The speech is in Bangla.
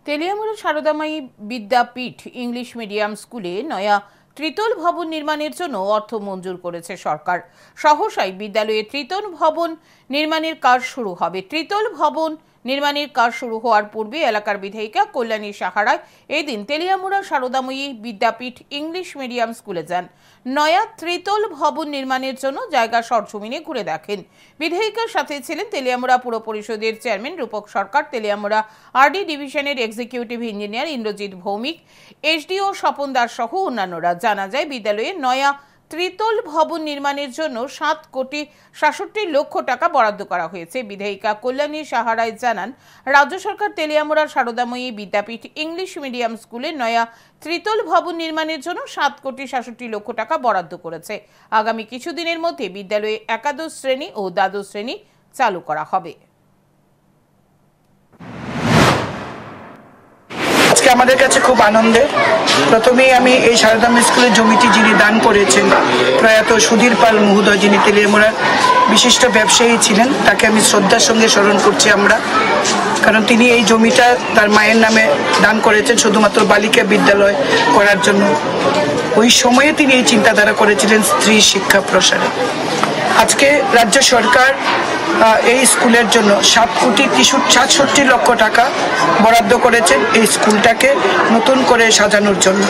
তেলিয়ামুড়া সারদামায়ী বিদ্যাপীঠ ইংলিশ মিডিয়াম স্কুলে নয়া ত্রিতল ভবন নির্মাণের জন্য অর্থ মঞ্জুর করেছে সরকার। সহসাই বিদ্যালয়ে ত্রিতল ভবন নির্মাণের কাজ শুরু হবে। ত্রিতল ভবন নির্মাণের কাজ শুরু হওয়ার পূর্বে এলাকার বিধায়িকা কল্যাণী সাহারায় এদিন তেলিয়ামুড়া সারদাময়ী বিদ্যাপীঠ ইংলিশ মিডিয়াম স্কুলে যান। নয়া ত্রিতল ভবন নির্মাণের জন্য জায়গা সরজমিনে ঘুরে দেখেন। বিধায়িকার সাথে ছিলেন তেলিয়ামুড়া পুর পরিষদের চেয়ারম্যান রূপক সরকার, তেলিয়ামুড়া আরডি ডিভিশনের executive engineer Indrajit Bhowmik, SDO Swapan Das সহ অন্যান্যরা। জানা যায়, বিদ্যালয়ে নয়া ত্রিতল ভবন নির্মাণের জন্য 7,67,00,000 টাকা বরাদ্দ করা হয়েছে। বিধায়িকা কল্যাণী সাহারায় জানান, রাজ্য সরকার তেলিয়ামুড়া সারদাময়ী বিদ্যাপীঠ ইংলিশ মিডিয়াম স্কুলে নয়া ত্রিতল ভবন নির্মাণের জন্য 7,67,00,000 টাকা বরাদ্দ করেছে। আগামী কিছুদিনের মধ্যে বিদ্যালয়ে একাদশ শ্রেণী ও দ্বাদশ শ্রেণী চালু করা হবে। আজকে আমাদের কাছে খুব আনন্দের। প্রথমেই আমি এই সারদাময়ী স্কুলের জমিটি যিনি দান করেছেন, প্রয়াত সুধীর পাল মহোদয়, যিনি তেলিয়ামুড়ার বিশিষ্ট ব্যবসায়ী ছিলেন, তাকে আমি শ্রদ্ধার সঙ্গে স্মরণ করছি আমরা। কারণ তিনি এই জমিটা তার মায়ের নামে দান করেছেন শুধুমাত্র বালিকা বিদ্যালয় করার জন্য। ওই সময়ে তিনি এই চিন্তাধারা করেছিলেন স্ত্রী শিক্ষা প্রসারে। আজকে রাজ্য সরকার এই স্কুলের জন্য 7,67,00,000 টাকা বরাদ্দ করেছেন এই স্কুলটাকে নতুন করে সাজানোর জন্য।